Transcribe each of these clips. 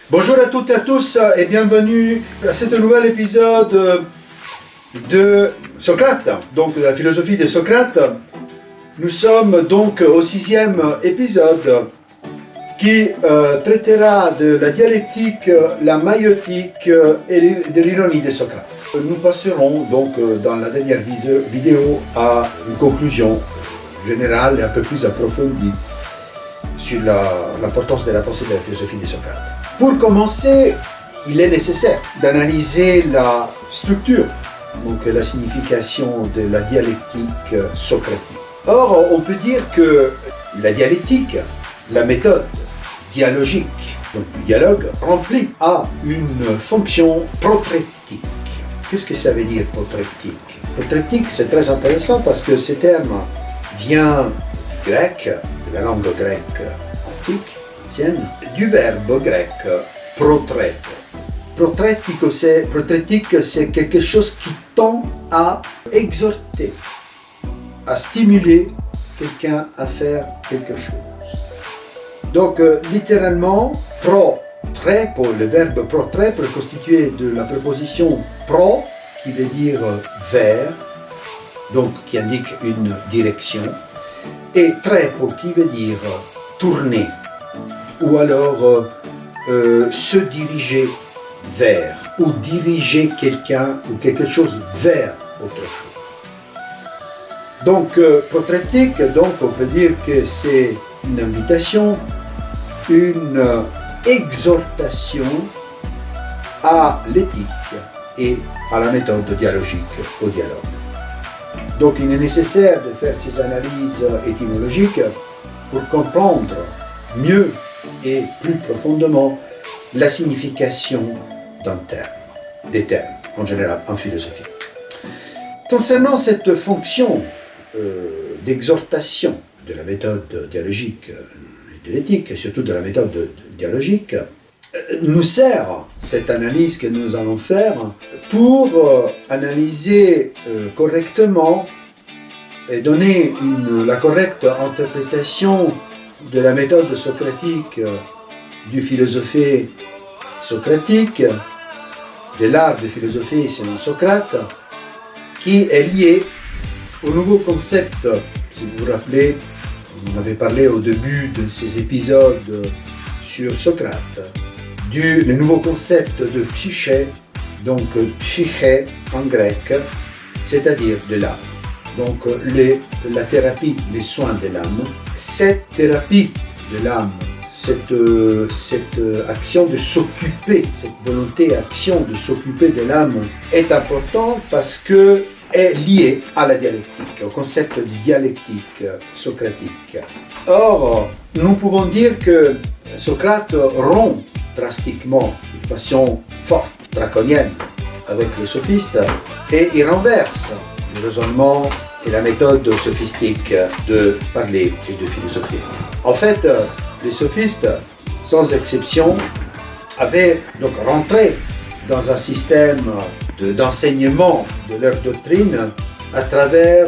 Bonjour à toutes et à tous et bienvenue à ce nouvel épisode de Socrate, donc de la philosophie de Socrate. Nous sommes donc au 6e épisode qui traitera de la dialectique, la maïotique et de l'ironie de Socrate. Nous passerons donc dans la dernière vidéo à une conclusion générale et un peu plus approfondie sur l'importance de la pensée de la philosophie de Socrate. Pour commencer, il est nécessaire d'analyser la structure, donc la signification de la dialectique socratique. Or, on peut dire que la dialectique, la méthode dialogique, donc le dialogue, remplit à une fonction protreptique. Qu'est-ce que ça veut dire protreptique? Protreptique, c'est très intéressant parce que ce terme vient grec, de la langue grecque antique, ancienne, du verbe grec protrepo. Protretique, c'est quelque chose qui tend à exhorter, à stimuler quelqu'un à faire quelque chose. Donc, littéralement, protrepo, le verbe protrepo est constitué de la préposition pro, qui veut dire vers, donc qui indique une direction, et trepo, qui veut dire tourner, ou alors se diriger vers, ou diriger quelqu'un ou quelque chose vers autre chose. Donc, protretique, donc on peut dire que c'est une invitation, une exhortation à l'éthique et à la méthode dialogique, au dialogue. Donc, il est nécessaire de faire ces analyses étymologiques pour comprendre mieux et plus profondément la signification d'un terme, des termes en général en philosophie. Concernant cette fonction d'exhortation de la méthode dialogique et de l'éthique, et surtout de la méthode dialogique, nous sert cette analyse que nous allons faire pour analyser correctement et donner la correcte interprétation de la méthode socratique, du philosophie socratique, de l'art de philosophie selon Socrate, qui est lié au nouveau concept, si vous vous rappelez, on avait parlé au début de ces épisodes sur Socrate, le nouveau concept de psyché, donc psyché en grec, c'est-à-dire de l'âme. Donc la thérapie, les soins de l'âme. Cette thérapie de l'âme, cette action de s'occuper, cette volonté, action de s'occuper de l'âme est importante parce qu'elle est liée à la dialectique, au concept de dialectique socratique. Or, nous pouvons dire que Socrate rompt drastiquement, de façon forte, draconienne, avec les sophistes, et il renverse le raisonnement et la méthode sophistique de parler et de philosopher. En fait, les sophistes, sans exception, avaient donc rentré dans un système d'enseignement de leur doctrine à travers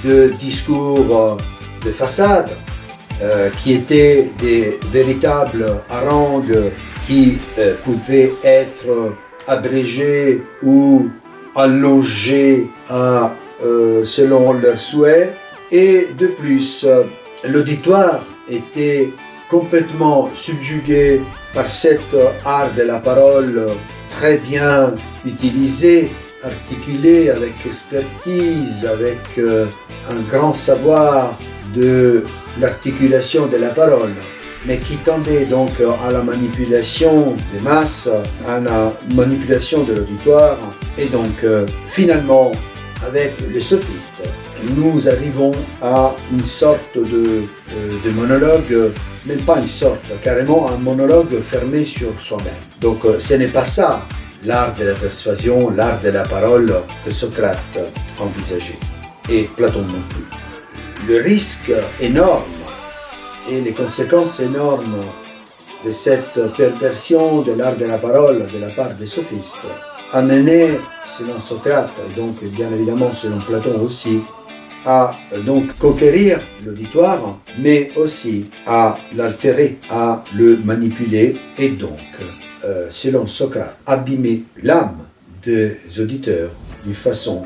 de discours de façade qui étaient des véritables harangues qui pouvaient être abrégés ou allongés selon leurs souhaits, et de plus, l'auditoire était complètement subjugué par cet art de la parole très bien utilisé, articulé avec expertise, avec un grand savoir de l'articulation de la parole, mais qui tendait donc à la manipulation des masses, à la manipulation de l'auditoire, et donc finalement, avec les sophistes, nous arrivons à une sorte de monologue, même pas une sorte, carrément un monologue fermé sur soi-même. Donc ce n'est pas ça l'art de la persuasion, l'art de la parole que Socrate envisageait, et Platon non plus. Le risque énorme et les conséquences énormes de cette perversion de l'art de la parole de la part des sophistes amenait, selon Socrate, et donc bien évidemment selon Platon aussi, à donc conquérir l'auditoire, mais aussi à l'altérer, à le manipuler et donc, selon Socrate, abîmer l'âme des auditeurs d'une façon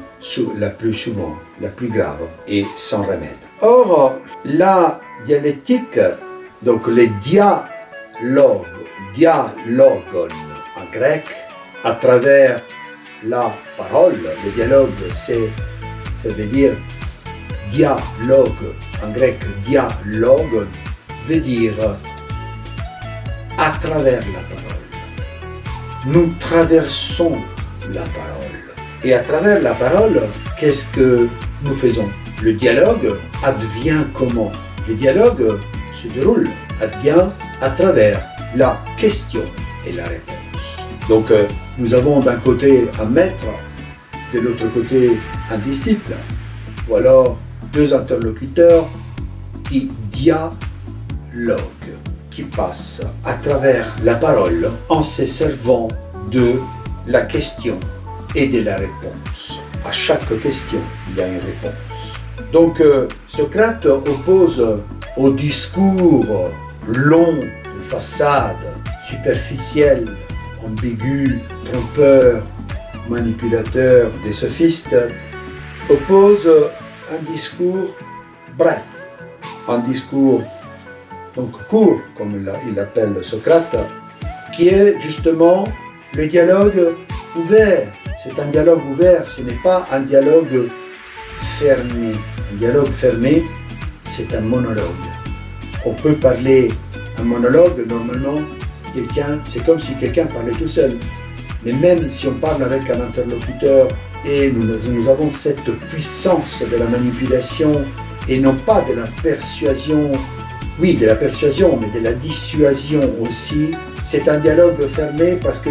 la plus souvent, la plus grave et sans remède. Or, la dialectique, donc les dialogues, dialogon en grec, à travers la parole, le dialogue, ça veut dire dialogue, en grec dialogue, veut dire à travers la parole. Nous traversons la parole. Et à travers la parole, qu'est-ce que nous faisons? Le dialogue advient comment? Le dialogue se déroule, advient à travers la question et la réponse. Donc nous avons d'un côté un maître, de l'autre côté un disciple, ou alors deux interlocuteurs qui dialoguent, qui passent à travers la parole en se servant de la question et de la réponse. À chaque question, il y a une réponse. Donc Socrate oppose au discours long, de façade, superficiel, ambigu, trompeur, manipulateur, des sophistes, oppose un discours bref, un discours donc court, comme il appelle Socrate, qui est justement le dialogue ouvert. C'est un dialogue ouvert, ce n'est pas un dialogue fermé. Un dialogue fermé, c'est un monologue. On peut parler un monologue, normalement, c'est comme si quelqu'un parlait tout seul. Mais même si on parle avec un interlocuteur et nous avons cette puissance de la manipulation et non pas de la persuasion, oui, de la persuasion, mais de la dissuasion aussi, c'est un dialogue fermé parce que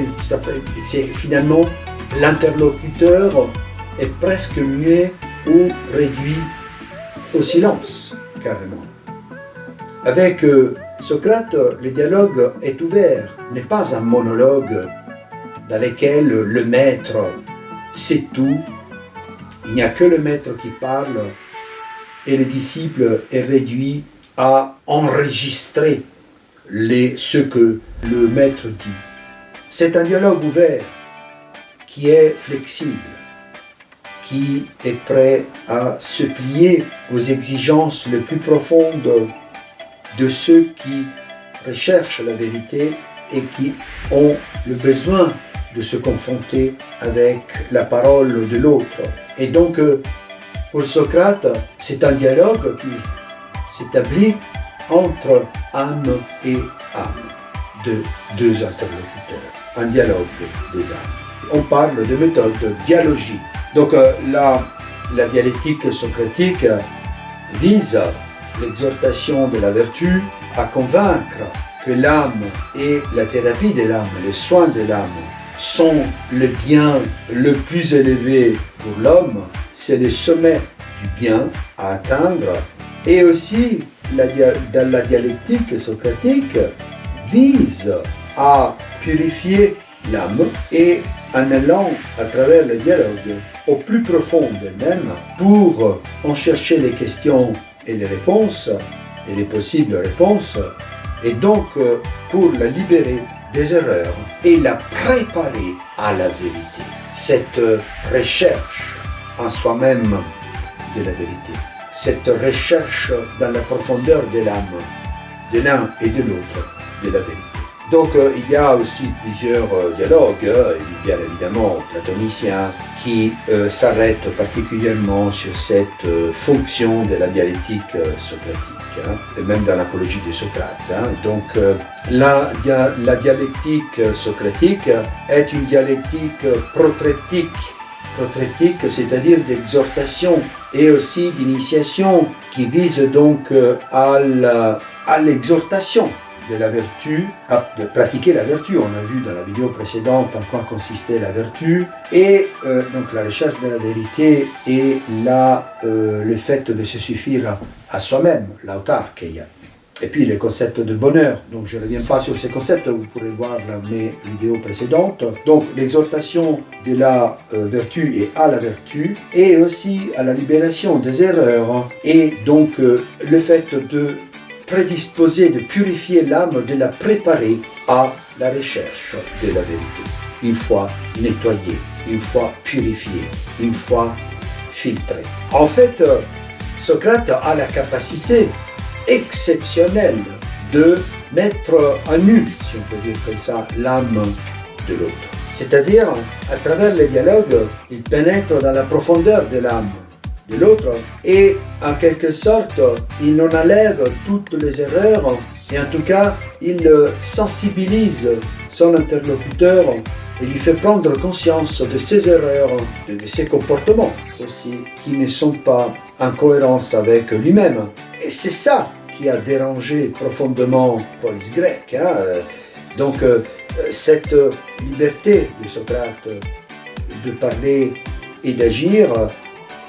c'est finalement l'interlocuteur est presque muet ou réduit au silence, carrément. Avec Socrate, le dialogue est ouvert, n'est pas un monologue dans lequel le maître sait tout, il n'y a que le maître qui parle et le disciple est réduit à enregistrer ce que le maître dit. C'est un dialogue ouvert qui est flexible, qui est prêt à se plier aux exigences les plus profondes de ceux qui recherchent la vérité et qui ont le besoin de se confronter avec la parole de l'autre. Et donc, pour Socrate, c'est un dialogue qui s'établit entre âme et âme de deux interlocuteurs, un dialogue des âmes. On parle de méthode dialogique. Donc la dialectique socratique vise l'exhortation de la vertu à convaincre que l'âme et la thérapie de l'âme, les soins de l'âme, sont le bien le plus élevé pour l'homme, c'est le sommet du bien à atteindre. Et aussi, dans la dialectique socratique, vise à purifier l'âme et en allant à travers le dialogue au plus profond d'elle-même pour en chercher les questions et les réponses et les possibles réponses, et donc pour la libérer des erreurs et la préparer à la vérité. Cette recherche en soi-même de la vérité, cette recherche dans la profondeur de l'âme, de l'un et de l'autre, de la vérité. Donc il y a aussi plusieurs dialogues, il y a évidemment platonicien qui s'arrête particulièrement sur cette fonction de la dialectique socratique, et même dans l'apologie de Socrate. Donc la dialectique socratique est une dialectique protreptique, c'est-à-dire d'exhortation et aussi d'initiation qui vise donc à l'exhortation de la vertu, de pratiquer la vertu. On a vu dans la vidéo précédente en quoi consistait la vertu, et donc la recherche de la vérité et le fait de se suffire à soi-même, l'autarkeia. Et puis les concepts de bonheur. Donc je ne reviens pas sur ces concepts, vous pourrez voir dans mes vidéos précédentes. Donc l'exhortation de la vertu et à la vertu, et aussi à la libération des erreurs, et donc le fait de prédisposer, de purifier l'âme, de la préparer à la recherche de la vérité. Une fois nettoyée, une fois purifiée, une fois filtrée. En fait, Socrate a la capacité exceptionnelle de mettre à nu, si on peut dire comme ça, l'âme de l'autre. C'est-à-dire, à travers les dialogues, il pénètre dans la profondeur de l'âme de l'autre et, en quelque sorte, il en enlève toutes les erreurs et en tout cas, il sensibilise son interlocuteur et lui fait prendre conscience de ses erreurs, de ses comportements aussi, qui ne sont pas en cohérence avec lui-même. Et c'est ça qui a dérangé profondément Polis grec. Donc, cette liberté de Socrate de parler et d'agir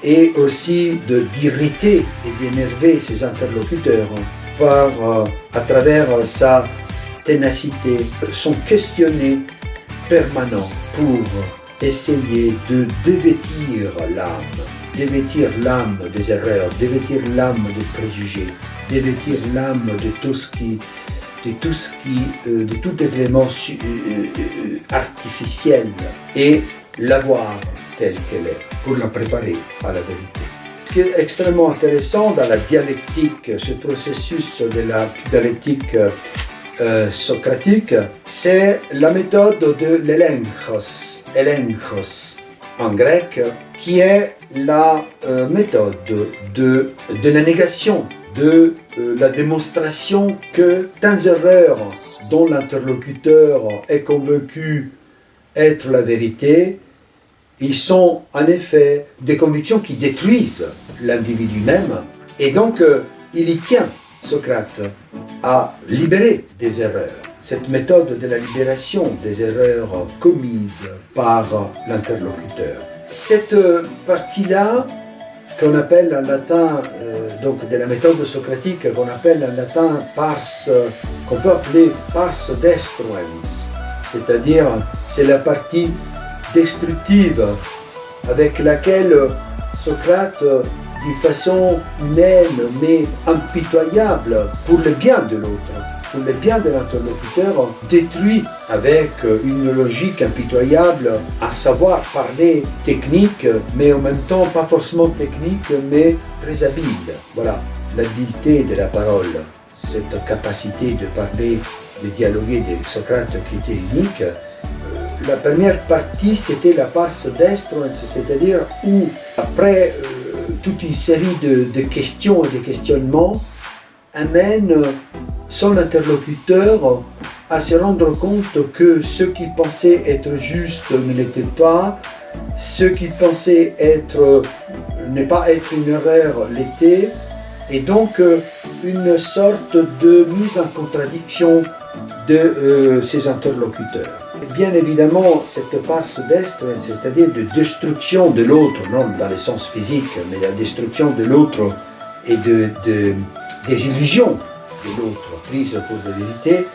et aussi d'irriter et d'énerver ses interlocuteurs à travers sa ténacité, son questionner permanent pour essayer de dévêtir l'âme des erreurs, dévêtir l'âme des préjugés, dévêtir l'âme de tout élément artificiel et la voir telle qu'elle est pour la préparer à la vérité. Ce qui est extrêmement intéressant dans la dialectique, ce processus de la dialectique socratique, c'est la méthode de l'élenchos en grec, qui est la méthode de la négation, de la démonstration que des erreurs dont l'interlocuteur est convaincu être la vérité, ils sont en effet des convictions qui détruisent l'individu même, et donc il y tient, Socrate, à libérer des erreurs. Cette méthode de la libération des erreurs commises par l'interlocuteur. Cette partie-là, qu'on appelle en latin, donc de la méthode socratique, qu'on appelle en latin qu'on peut appeler pars destruens, c'est-à-dire c'est la partie destructive avec laquelle Socrate, d'une façon humaine mais impitoyable pour le bien de l'autre, pour le bien de l'interlocuteur, détruit avec une logique impitoyable, à savoir parler technique, mais en même temps pas forcément technique, mais très habile. Voilà, l'habileté de la parole, cette capacité de parler, de dialoguer de Socrate qui était unique. La première partie, c'était la pars destruens, c'est-à-dire où, après toute une série de questions et de questionnements, amène son interlocuteur à se rendre compte que ce qu'il pensait être juste ne l'était pas, ce qu'il pensait ne pas être une erreur l'était, et donc une sorte de mise en contradiction de ses interlocuteurs. Bien évidemment, cette pars destruens, c'est-à-dire de destruction de l'autre, non dans le sens physique, mais la destruction de l'autre et des illusions de l'autre prises pour de vérité,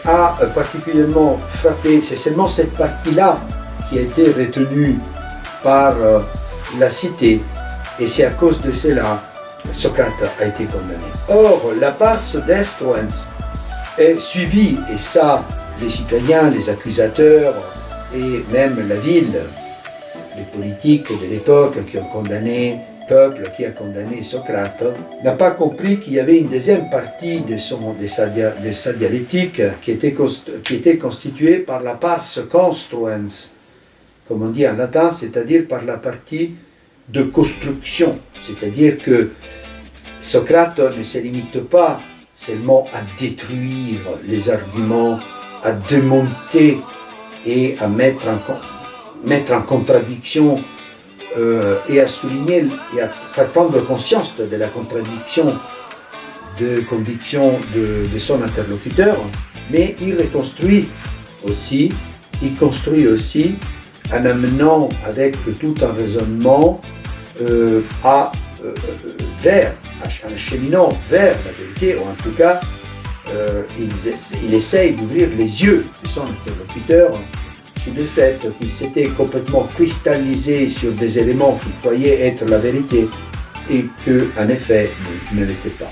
a particulièrement frappé. C'est seulement cette partie-là qui a été retenue par la cité, et c'est à cause de cela que Socrate a été condamné. Or, la pars destruens est suivie, et ça, les citoyens, les accusateurs et même la ville, les politiques de l'époque qui ont condamné, le peuple qui a condamné Socrate, n'a pas compris qu'il y avait une deuxième partie de sa dialectique qui était constituée par la pars construens, comme on dit en latin, c'est-à-dire par la partie de construction. C'est-à-dire que Socrate ne se limite pas seulement à détruire les arguments, à démonter et à mettre en contradiction et à souligner et à faire prendre conscience de la contradiction de conviction de son interlocuteur, mais il construit aussi en amenant avec tout un raisonnement en cheminant vers la vérité, ou en tout cas, il essaye d'ouvrir les yeux de son interlocuteur sur le fait qu'il s'était complètement cristallisé sur des éléments qu'il croyait être la vérité et qu'en effet ne l'était pas.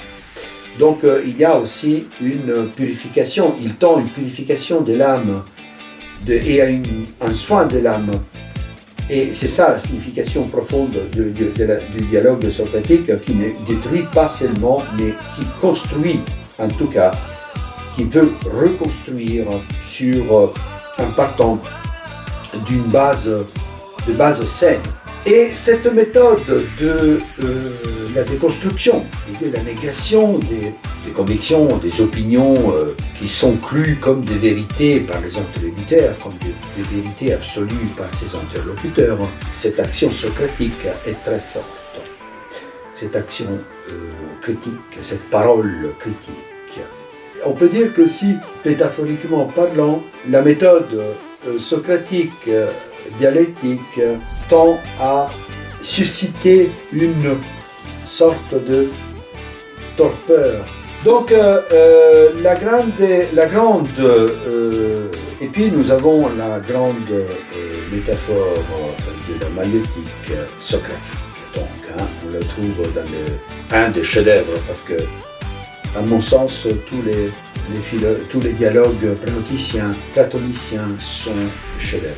Donc il y a aussi une purification, il tend une purification de l'âme et un soin de l'âme. Et c'est ça la signification profonde du dialogue socratique, qui ne détruit pas seulement, mais qui construit, en tout cas, qui veut reconstruire en partant d'une base saine. Et cette méthode de la déconstruction et de la négation des convictions, des opinions qui sont crues comme des vérités par les interlocuteurs, comme des vérités absolues par ses interlocuteurs, cette action socratique est très forte. Cette action critique, cette parole critique. On peut dire que si, métaphoriquement parlant, la méthode socratique dialectique tend à susciter une sorte de torpeur. Donc la grande et puis nous avons la grande métaphore de la maïeutique socratique. Donc on la trouve dans un des chefs-d'œuvre, parce que à mon sens tous les dialogues platoniciens sont des chefs-d'œuvre.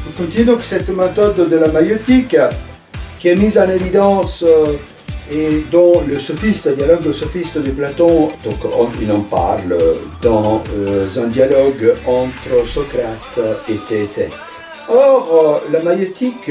On continue donc cette méthode de la maïeutique qui est mise en évidence et dont le dialogue sophiste de Platon, donc il en parle dans un dialogue entre Socrate et Théétète. Or, la maïeutique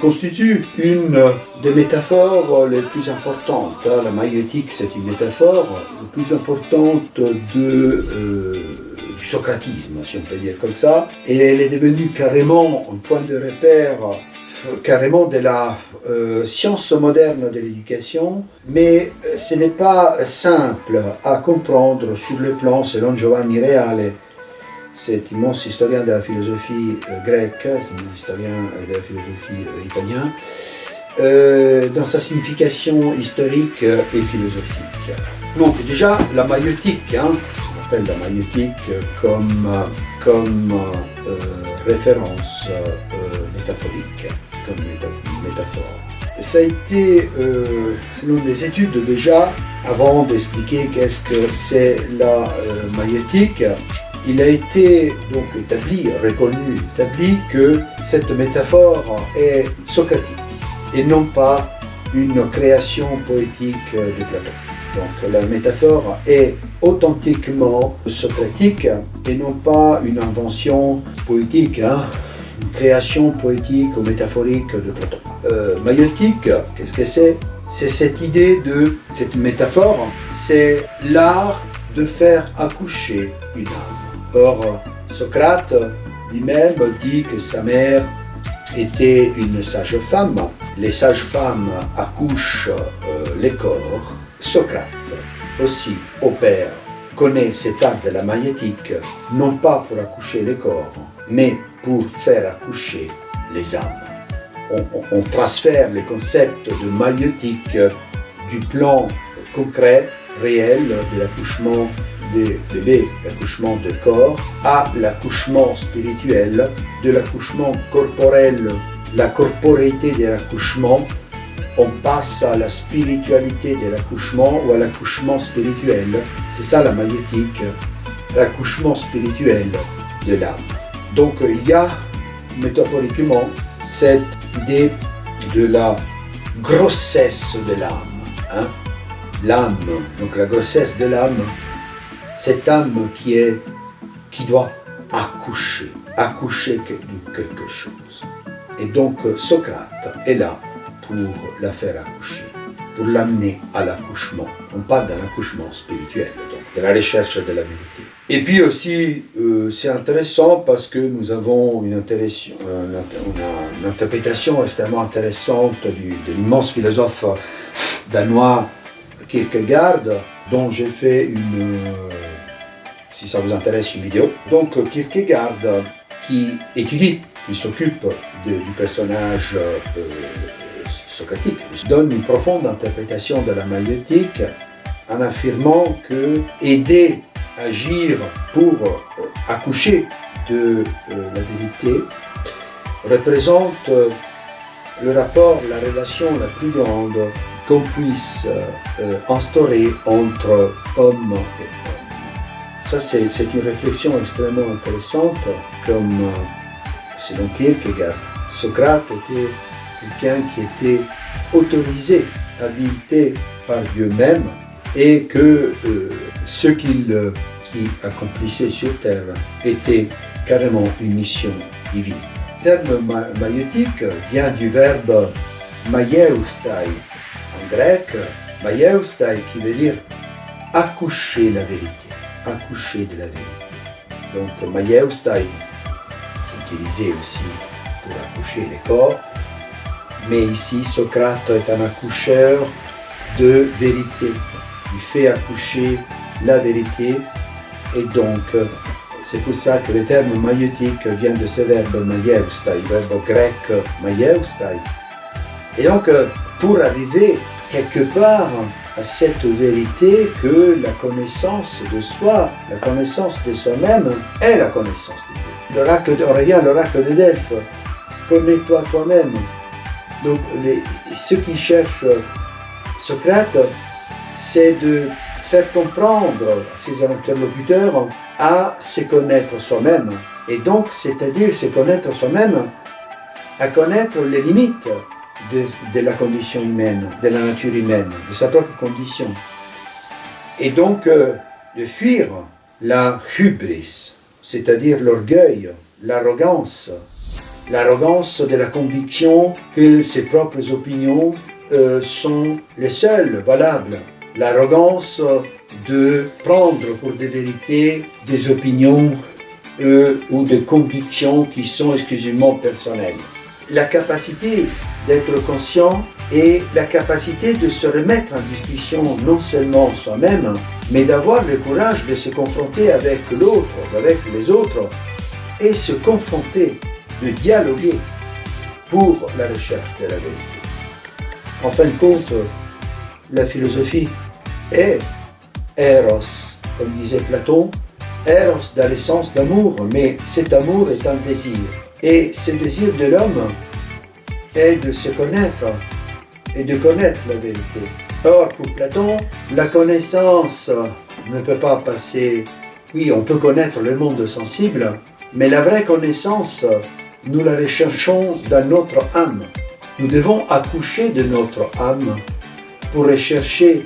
constitue une des métaphores les plus importantes. La maïeutique, c'est une métaphore la plus importante du socratisme, si on peut dire comme ça, et elle est devenue carrément un point de repère, carrément de la science moderne de l'éducation, mais ce n'est pas simple à comprendre sur le plan, selon Giovanni Reale, cet immense historien de la philosophie grecque, c'est un historien de la philosophie italien, dans sa signification historique et philosophique. Donc déjà, la maïeutique, on appelle la maïeutique comme référence métaphorique, comme métaphore. Ça a été, selon des études déjà, avant d'expliquer qu'est-ce que c'est la maïeutique, il a été donc reconnu que cette métaphore est socratique et non pas une création poétique de Platon. Donc la métaphore est authentiquement socratique et non pas une invention poétique, une création poétique ou métaphorique de Platon. Maïeutique, qu'est-ce que c'est ? C'est cette idée de cette métaphore, c'est l'art de faire accoucher une âme. Or, Socrate lui-même dit que sa mère était une sage-femme. Les sages-femmes accouchent les corps. Socrate aussi connaît cet art de la maïeutique, non pas pour accoucher les corps, mais pour faire accoucher les âmes. On transfère les concepts de maïeutique du plan concret, réel de l'accouchement des bébés, l'accouchement de corps, à l'accouchement spirituel, de l'accouchement corporel, la corporéité de l'accouchement, on passe à la spiritualité de l'accouchement ou à l'accouchement spirituel. C'est ça la maïeutique, l'accouchement spirituel de l'âme. Donc il y a métaphoriquement cette idée de la grossesse de l'âme. L'âme, donc la grossesse de l'âme, cette âme qui doit accoucher de quelque chose. Et donc Socrate est là pour la faire accoucher, pour l'amener à l'accouchement. On parle d'un accouchement spirituel, donc de la recherche de la vérité. Et puis aussi, c'est intéressant parce que nous avons une interprétation extrêmement intéressante de l'immense philosophe danois Kierkegaard, dont j'ai fait si ça vous intéresse, une vidéo. Donc Kierkegaard qui s'occupe du personnage socratique, donne une profonde interprétation de la maïeutique en affirmant que aider, agir pour accoucher de la vérité représente le rapport, la relation la plus grande qu'on puisse instaurer entre homme et homme. Ça, c'est une réflexion extrêmement intéressante, comme selon Kierkegaard, Socrate était quelqu'un qui était autorisé, habilité par Dieu même, et que ce qu'il accomplissait sur terre était carrément une mission divine. Le terme maïeutique vient du verbe maieustai, en grec, maieustai qui veut dire accoucher la vérité, accoucher de la vérité. Donc maieustai, utilisé aussi pour accoucher les corps, mais ici Socrate est un accoucheur de vérité. Il fait accoucher la vérité, et donc c'est pour ça que le terme maïeutique vient de ce verbe maieustai, verbe grec maieustai. Et donc pour arriver quelque part à cette vérité que la connaissance de soi, la connaissance de soi-même est la connaissance de Dieu. On revient à l'oracle de Delphes, connais-toi toi-même. Donc ce qui cherche Socrate, c'est de faire comprendre à ses interlocuteurs à se connaître soi-même. Et donc, c'est-à-dire se connaître soi-même, à connaître les limites de la condition humaine, de la nature humaine, de sa propre condition. Et donc, de fuir la hubris, c'est-à-dire l'orgueil, l'arrogance de la conviction que ses propres opinions sont les seules valables, l'arrogance de prendre pour des vérités des opinions ou des convictions qui sont exclusivement personnelles. La capacité d'être conscient et la capacité de se remettre en discussion non seulement soi-même, mais d'avoir le courage de se confronter avec l'autre, avec les autres, et se confronter, de dialoguer pour la recherche de la vérité. En fin de compte, la philosophie est Eros, comme disait Platon, Eros dans le sens d'amour, mais cet amour est un désir. Et ce désir de l'homme est de se connaître et de connaître la vérité. Or, pour Platon, la connaissance ne peut pas passer... Oui, on peut connaître le monde sensible, mais la vraie connaissance, nous la recherchons dans notre âme. Nous devons accoucher de notre âme pour rechercher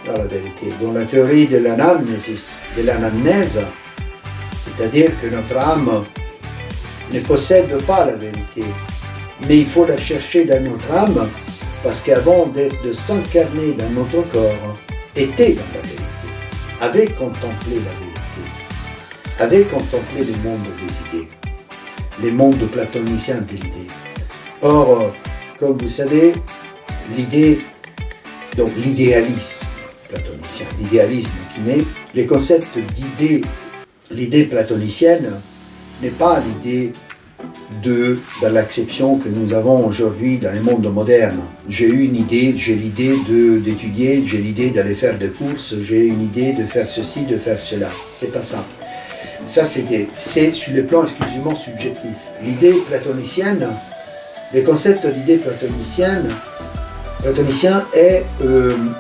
la vérité. Dans la théorie de l'anamnèse, c'est-à-dire que notre âme ne possède pas la vérité, mais il faut la chercher dans notre âme, parce qu'avant de s'incarner dans notre corps, était dans la vérité, avait contemplé la vérité, avait contemplé le monde des idées, le monde platonicien de l'idée. Or, comme vous savez, l'idée, donc l'idéalisme platonicien, l'idéalisme qui naît, les concepts d'idée, l'idée platonicienne n'est pas l'idée dans l'acception que nous avons aujourd'hui dans le monde moderne. J'ai eu une idée, j'ai l'idée d'étudier, j'ai l'idée d'aller faire des courses, j'ai une idée de faire ceci, de faire cela. C'est pas ça. Ça, c'est sur le plan exclusivement subjectif. L'idée platonicienne, le concept d'idée platonicien est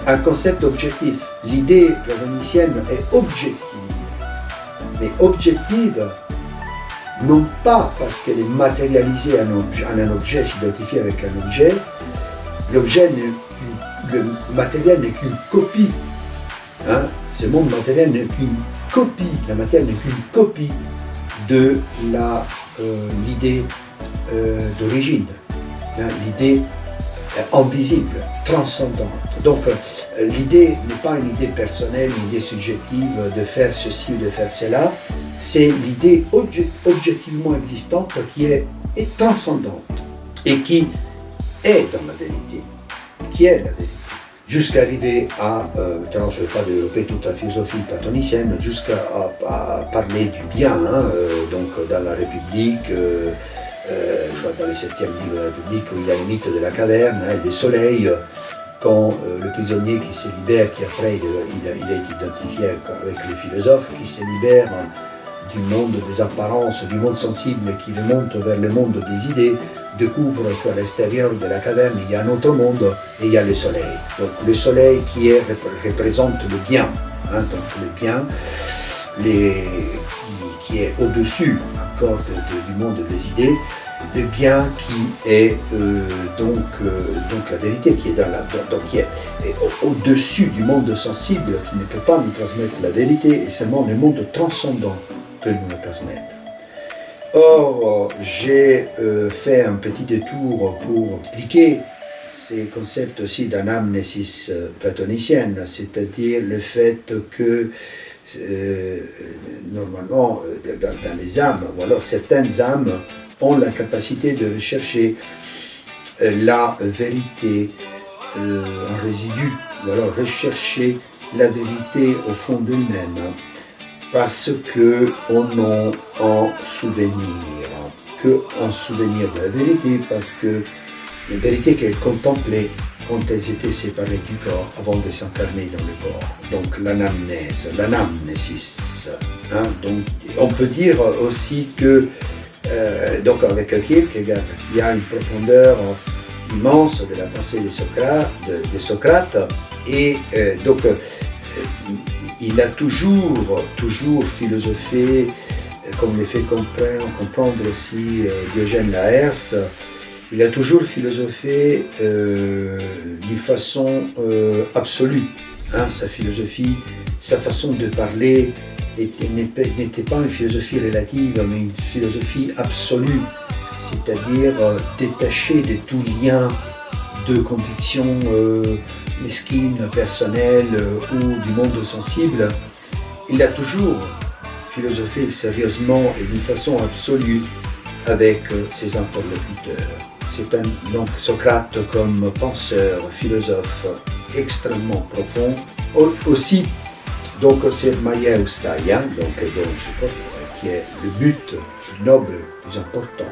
un concept objectif. L'idée platonicienne est objective, mais objective non pas parce qu'elle est matérialisée en un objet, s'identifie avec un objet. Le matériel n'est qu'une copie. Ce monde matériel n'est qu'une copie. La matière n'est qu'une copie de l'idée d'origine. L'idée invisible, transcendante. Donc l'idée n'est pas une idée personnelle, une idée subjective de faire ceci ou de faire cela, c'est l'idée objectivement existante qui est transcendante et qui est dans la vérité, qui est la vérité. Jusqu'à arriver à, maintenant je ne vais pas développer toute la philosophie platonicienne, jusqu'à parler du bien, donc dans la République, dans le 7e livre de la République, où il y a le mythe de la caverne, le soleil, quand le prisonnier qui se libère, qui après il a été identifié avec le philosophe, qui se libère du monde des apparences, du monde sensible, qui remonte vers le monde des idées, découvre qu'à l'extérieur de la caverne, il y a un autre monde et il y a le soleil. Donc le soleil représente le bien, donc le bien qui est au-dessus encore du monde des idées, le bien qui est donc la vérité, qui est, qui est au-dessus du monde sensible, qui ne peut pas nous transmettre la vérité, et seulement le monde transcendant peut nous la transmettre. Or, j'ai fait un petit détour pour expliquer ces concepts aussi d'anamnésis platonicienne, c'est-à-dire le fait que normalement, dans les âmes, ou alors certaines âmes, ont la capacité de rechercher la vérité en résidu, ou alors rechercher la vérité au fond d'eux-mêmes, parce qu'on a un souvenir de la vérité, parce que la vérité qu'elles contemplaient quand elles étaient séparées du corps avant de s'incarner dans le corps. Donc l'anamnésis. Donc on peut dire aussi que donc avec Kierkegaard, il y a une profondeur immense de la pensée de Socrate, et donc il a toujours philosophé, comme le fait comprendre aussi Diogène Laërce, il a toujours philosophé d'une façon absolue. Sa philosophie, sa façon de parler n'était pas une philosophie relative, mais une philosophie absolue, c'est-à-dire détachée de tout lien de conviction mesquine, personnelle ou du monde sensible. Il a toujours philosophé sérieusement et d'une façon absolue avec ses interlocuteurs. C'est donc Socrate comme penseur, philosophe extrêmement profond. Aussi, donc c'est Maya Eustaya, qui est le but noble le plus important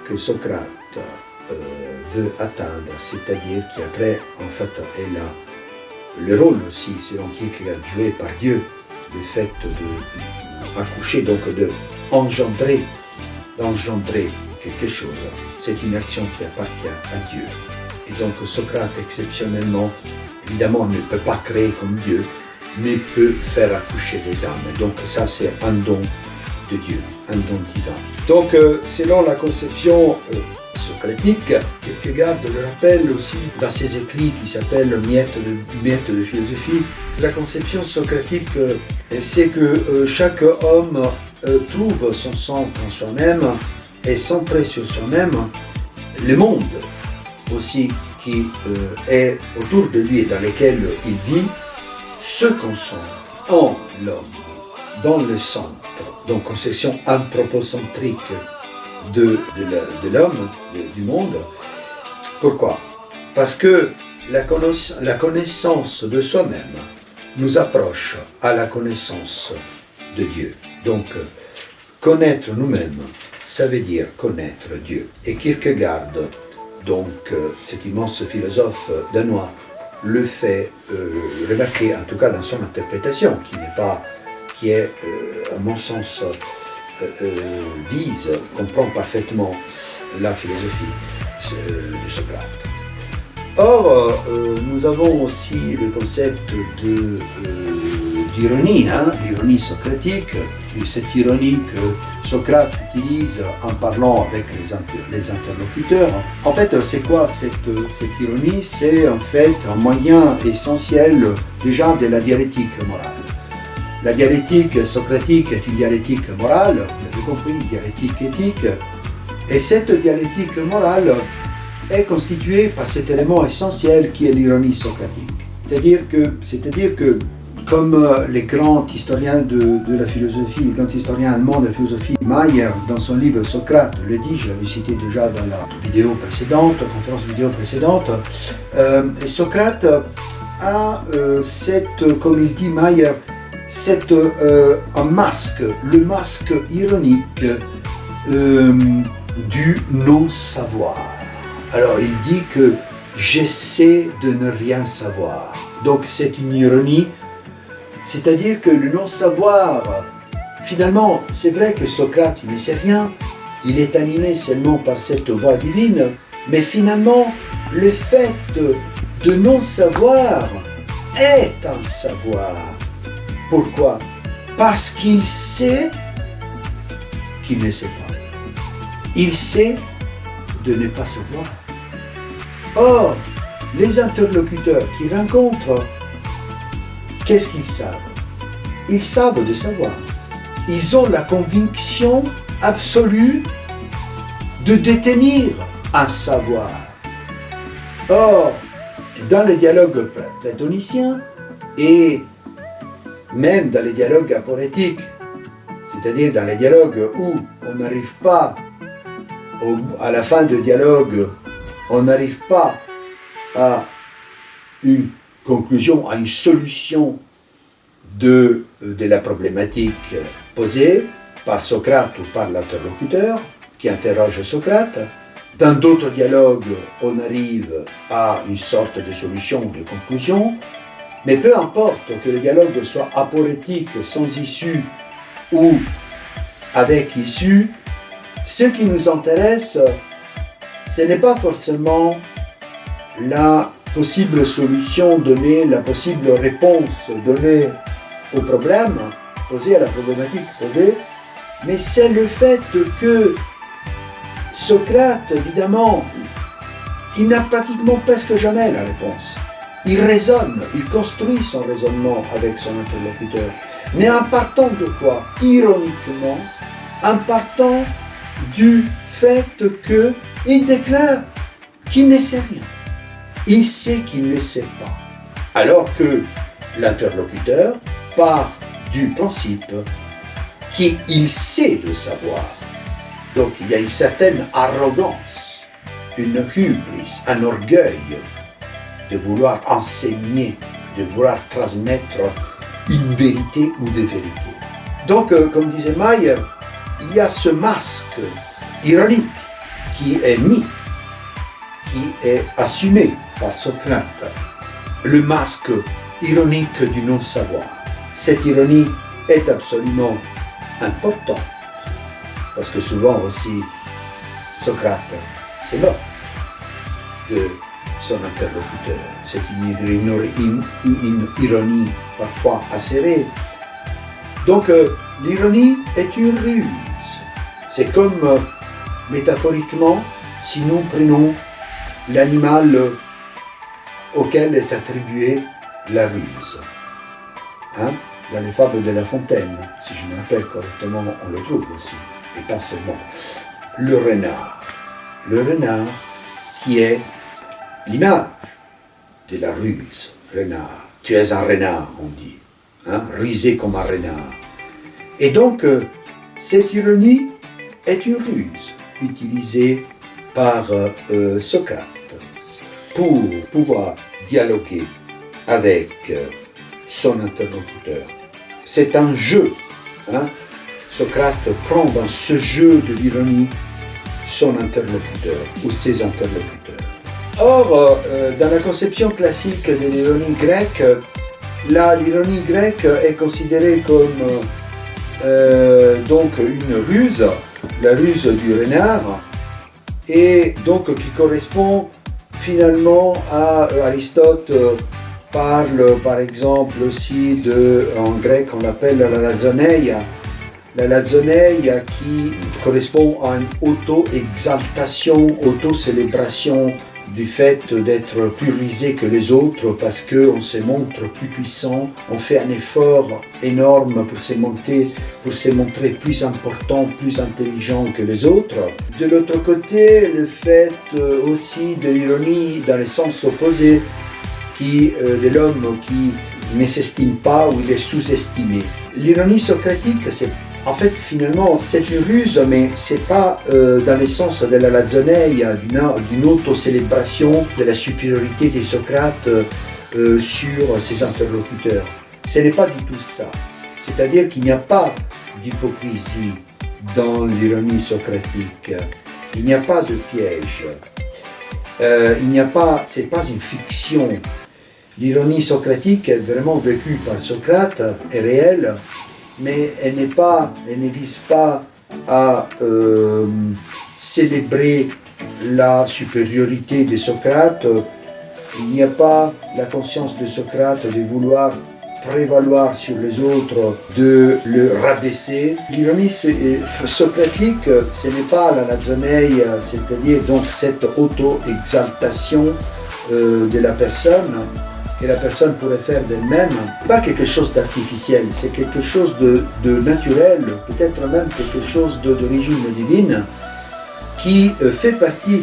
que Socrate veut atteindre, c'est-à-dire qu'après, en fait, elle a le rôle aussi, selon Kierkegaard, joué par Dieu, le fait d'accoucher, donc d'engendrer quelque chose. C'est une action qui appartient à Dieu. Et donc Socrate, exceptionnellement, évidemment, ne peut pas créer comme Dieu, mais peut faire accoucher des âmes. Donc ça, c'est un don de Dieu, un don divin. Donc, selon la conception socratique, Kierkegaard le rappelle aussi dans ses écrits qui s'appellent Miettes de philosophie, la conception socratique, c'est que chaque homme trouve son centre en soi-même et centré sur soi-même, le monde aussi qui est autour de lui et dans lequel il vit, se concentre en l'homme, dans le centre. Donc conception anthropocentrique de l'homme, du monde. Pourquoi? Parce que la connaissance de soi-même nous approche à la connaissance de Dieu. Donc, connaître nous-mêmes, ça veut dire connaître Dieu. Et Kierkegaard, donc cet immense philosophe danois, le fait remarquer, en tout cas dans son interprétation, qui est, à mon sens, comprend parfaitement la philosophie de Socrate. Or, nous avons aussi le concept d'ironie, l'ironie socratique, cette ironie que Socrate utilise en parlant avec les interlocuteurs. En fait, c'est quoi cette ironie? C'est en fait un moyen essentiel déjà de la dialectique morale. La dialectique socratique est une dialectique morale, vous avez compris, une dialectique éthique, et cette dialectique morale est constituée par cet élément essentiel qui est l'ironie socratique. C'est-à-dire que comme les grands historiens de la philosophie, le grand historien allemand de la philosophie, Mayer, dans son livre Socrate, le dit, je l'avais cité déjà dans la conférence vidéo précédente, Socrate a comme il dit Mayer, un masque, le masque ironique du non-savoir. Alors il dit que j'essaie de ne rien savoir. Donc c'est une ironie, c'est-à-dire que le non-savoir, finalement, c'est vrai que Socrate il ne sait rien, il est animé seulement par cette voix divine, mais finalement, le fait de non-savoir est un savoir. Pourquoi? Parce qu'il sait qu'il ne sait pas. Il sait de ne pas savoir. Or, les interlocuteurs qui rencontrent, qu'est-ce qu'ils savent? Ils savent de savoir. Ils ont la conviction absolue de détenir un savoir. Or, dans le dialogue platonicien et même dans les dialogues aporétiques, c'est-à-dire dans les dialogues où on n'arrive pas, à la fin du dialogue, on n'arrive pas à une conclusion, à une solution de la problématique posée par Socrate ou par l'interlocuteur qui interroge Socrate. Dans d'autres dialogues, on arrive à une sorte de solution ou de conclusion, mais peu importe que le dialogue soit aporétique, sans issue ou avec issue, ce qui nous intéresse, ce n'est pas forcément la possible solution donnée, la possible réponse donnée au problème posé, à la problématique posée, mais c'est le fait que Socrate, évidemment, il n'a pratiquement presque jamais la réponse. Il raisonne, il construit son raisonnement avec son interlocuteur. Mais en partant de quoi? Ironiquement, en partant du fait qu'il déclare qu'il ne sait rien. Il sait qu'il ne sait pas. Alors que l'interlocuteur part du principe qu'il sait de savoir. Donc il y a une certaine arrogance, une hubris, un orgueil de vouloir enseigner, de vouloir transmettre une vérité ou des vérités. Donc, comme disait Mayer, il y a ce masque ironique qui est mis, qui est assumé par Socrate, le masque ironique du non-savoir. Cette ironie est absolument importante, parce que souvent aussi, Socrate se moque de son interlocuteur. C'est une ironie parfois acérée. Donc, l'ironie est une ruse. C'est comme, métaphoriquement, si nous prenons l'animal auquel est attribuée la ruse. Dans les fables de La Fontaine, si je me rappelle correctement, on le trouve aussi, et pas seulement. Le renard. Le renard qui est l'image de la ruse. Renard. Tu es un renard, on dit. Rusé comme un renard. Et donc, cette ironie est une ruse utilisée par Socrate pour pouvoir dialoguer avec son interlocuteur. C'est un jeu. Socrate prend dans ce jeu de l'ironie son interlocuteur ou ses interlocuteurs. Or, dans la conception classique de l'ironie grecque, l'ironie grecque est considérée comme donc une ruse, la ruse du renard, et donc qui correspond finalement à Aristote parle par exemple aussi en grec on l'appelle la lazoneia. La lazoneia qui correspond à une auto-exaltation, auto-célébration du fait d'être plus rusé que les autres parce qu'on se montre plus puissant, on fait un effort énorme pour se montrer plus important, plus intelligent que les autres. De l'autre côté, le fait aussi de l'ironie dans le sens opposé, de l'homme qui ne s'estime pas ou il est sous-estimé. L'ironie socratique, en fait, finalement, c'est une ruse, mais ce n'est pas dans le sens de la lazoneia, d'une auto-célébration de la supériorité des Socrates sur ses interlocuteurs. Ce n'est pas du tout ça. C'est-à-dire qu'il n'y a pas d'hypocrisie dans l'ironie socratique. Il n'y a pas de piège. C'est pas une fiction. L'ironie socratique est vraiment vécue par Socrate, est réelle, mais elle ne vise pas à célébrer la supériorité de Socrate. Il n'y a pas la conscience de Socrate de vouloir prévaloir sur les autres, de le rabaisser. L'ironie socratique, ce n'est pas la nazanei, c'est-à-dire donc cette auto-exaltation de la personne, que la personne pourrait faire d'elle-même. Pas quelque chose d'artificiel, c'est quelque chose de naturel, peut-être même quelque chose d'origine divine, qui fait partie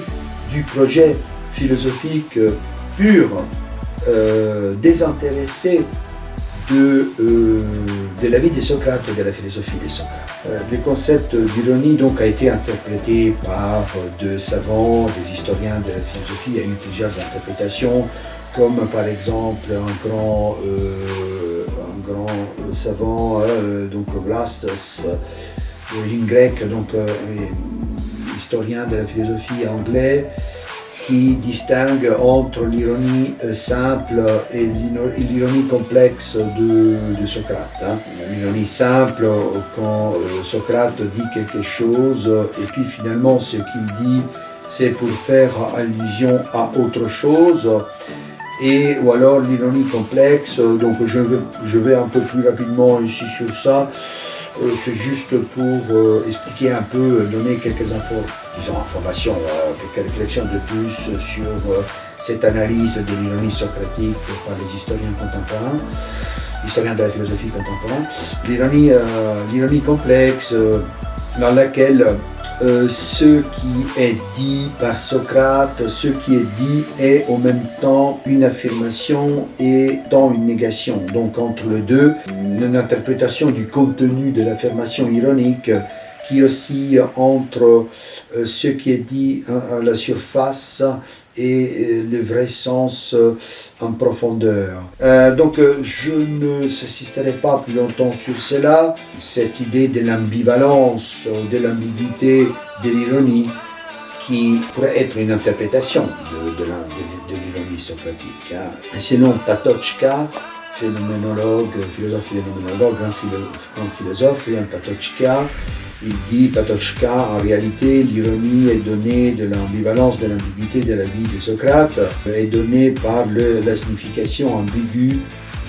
du projet philosophique pur, désintéressé de la vie de Socrate et de la philosophie de Socrate. Le concept d'ironie donc a été interprété par deux savants, des historiens de la philosophie. Il y a eu plusieurs interprétations, comme par exemple un grand savant, donc Vlastos, d'origine grecque, donc historien de la philosophie anglais, qui distingue entre l'ironie simple et l'ironie complexe de Socrate. L'ironie simple, quand Socrate dit quelque chose, et puis finalement ce qu'il dit, c'est pour faire allusion à autre chose, ou alors l'ironie complexe, donc je vais un peu plus rapidement ici sur ça, c'est juste pour expliquer un peu, donner quelques informations, quelques réflexions de plus sur cette analyse de l'ironie socratique par les historiens contemporains, historiens de la philosophie contemporaine. L'ironie complexe dans laquelle ce qui est dit par Socrate, ce qui est dit est en même temps une affirmation et une négation. Donc entre les deux, une interprétation du contenu de l'affirmation ironique qui oscille entre ce qui est dit à la surface et le vrai sens en profondeur. Donc je ne insisterai pas plus longtemps sur cela. Cette idée de l'ambivalence, de l'ambiguïté, de l'ironie, qui pourrait être une interprétation de l'ironie socratique. Selon Patočka, philosophe phénoménologue, grand philosophe, Jan Patočka, il dit, Patočka, en réalité, l'ironie est donnée de l'ambivalence, de l'ambiguïté de la vie de Socrate, est donnée par la signification ambiguë,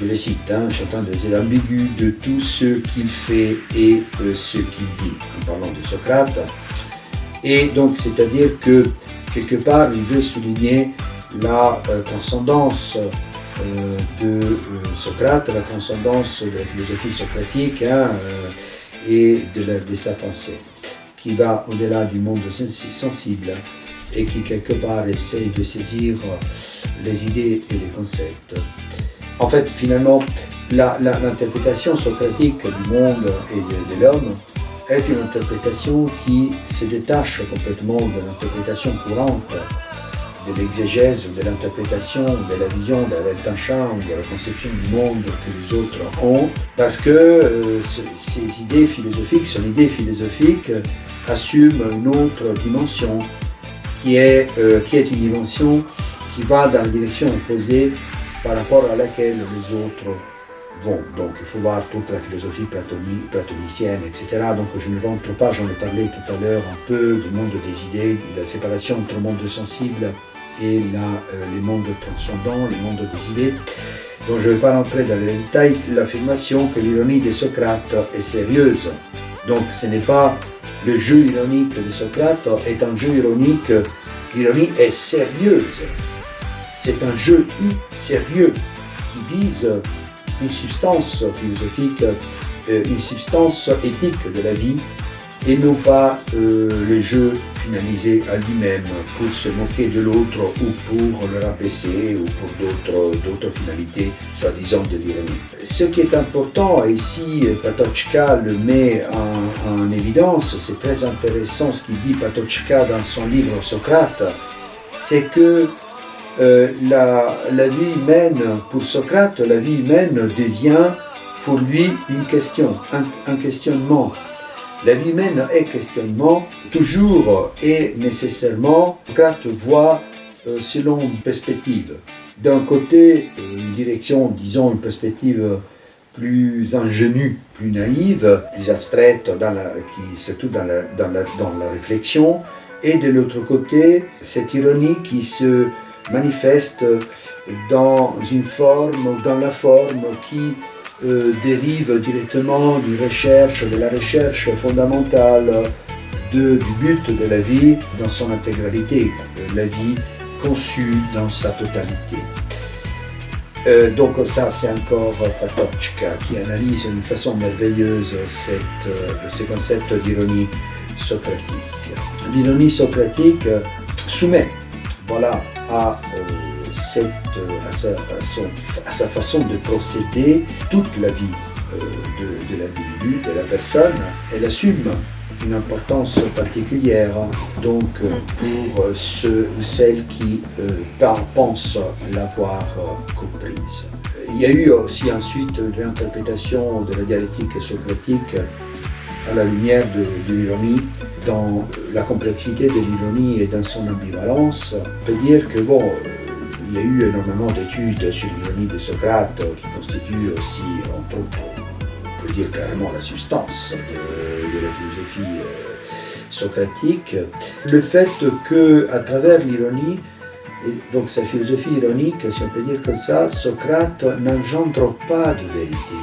je le cite, j'entends l'ambigu de tout ce qu'il fait et ce qu'il dit, en parlant de Socrate. Et donc, c'est-à-dire que, quelque part, il veut souligner la transcendance de Socrate, la transcendance de la philosophie socratique, et de sa pensée, qui va au-delà du monde sensible et qui quelque part essaye de saisir les idées et les concepts. En fait, finalement, l'interprétation socratique du monde et de l'homme est une interprétation qui se détache complètement de l'interprétation courante, de l'exégèse, de l'interprétation, de la vision de la Weltanschauung, de la conception du monde que les autres ont, parce que ces idées philosophiques, son idée philosophique, assume une autre dimension qui est une dimension qui va dans la direction opposée par rapport à laquelle les autres vont. Donc il faut voir toute la philosophie platonicienne, etc. Donc je ne rentre pas, j'en ai parlé tout à l'heure un peu du monde des idées, de la séparation entre le monde sensible et les mondes transcendants, les mondes des idées. Donc je ne vais pas rentrer dans les détails. L'affirmation que l'ironie de Socrate est sérieuse. Donc ce n'est pas le jeu ironique de Socrate, est un jeu ironique. L'ironie est sérieuse. C'est un jeu sérieux qui vise une substance philosophique, une substance éthique de la vie, et non pas le jeu finalisé à lui-même pour se moquer de l'autre ou pour le rabaisser ou pour d'autres finalités, soi-disant de l'ironie. Ce qui est important, et ici Patočka le met en évidence, c'est très intéressant ce qu'il dit Patočka dans son livre Socrate, c'est que la vie humaine, pour Socrate, la vie humaine devient pour lui une question, un questionnement. La vie humaine est questionnement, toujours et nécessairement. Socrate voit selon une perspective. D'un côté, une direction, disons une perspective plus ingénue, plus naïve, plus abstraite, qui surtout dans la réflexion, et de l'autre côté, cette ironie qui se manifeste dans une forme ou dans la forme qui dérive directement de la recherche fondamentale du but de la vie dans son intégralité, la vie conçue dans sa totalité. Donc ça, c'est encore Patočka qui analyse d'une façon merveilleuse ce concept d'ironie socratique. L'ironie socratique soumet à sa façon de procéder toute la vie de l'individu, de la personne. Elle assume une importance particulière donc pour ceux ou celles qui pensent l'avoir comprise. Il y a eu aussi ensuite une réinterprétation de la dialectique socratique à la lumière de l'ironie, dans la complexité de l'ironie et dans son ambivalence. On peut dire que il y a eu énormément d'études sur l'ironie de Socrate qui constituent aussi, entre autres, on peut dire carrément la substance de la philosophie socratique. Le fait qu'à travers l'ironie, et donc sa philosophie ironique, si on peut dire comme ça, Socrate n'engendre pas de vérité.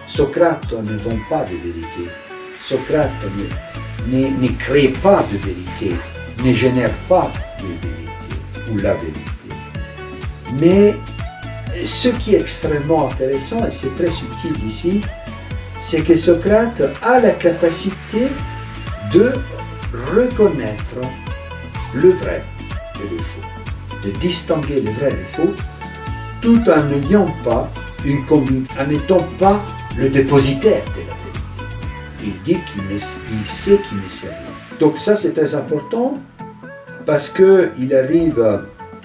Socrate ne vend pas de vérité. Socrate ne crée pas de vérité, ne génère pas de vérité ou la vérité. Mais ce qui est extrêmement intéressant, et c'est très subtil ici, c'est que Socrate a la capacité de reconnaître le vrai et le faux, de distinguer le vrai et le faux, tout en n'ayant pas une conviction, en n'étant pas le dépositaire de la vérité. Il dit qu'il sait qu'il ne sait rien. Donc ça c'est très important parce qu'il arrive,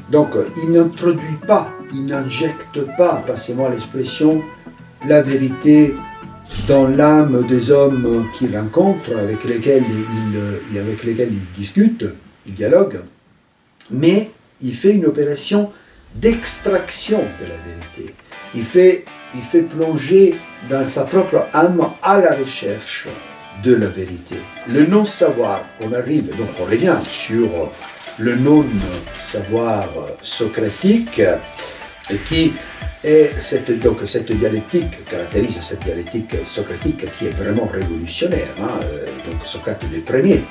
donc il n'introduit pas, il n'injecte pas, passez-moi l'expression, la vérité dans l'âme des hommes qu'il rencontre, avec lesquels il discute, il dialogue, mais il fait une opération d'extraction de la vérité. Il fait plonger dans sa propre âme à la recherche de la vérité. Le non-savoir, on revient sur le non-savoir socratique, qui est cette dialectique, caractérise cette dialectique socratique qui est vraiment révolutionnaire. Donc Socrate est le premier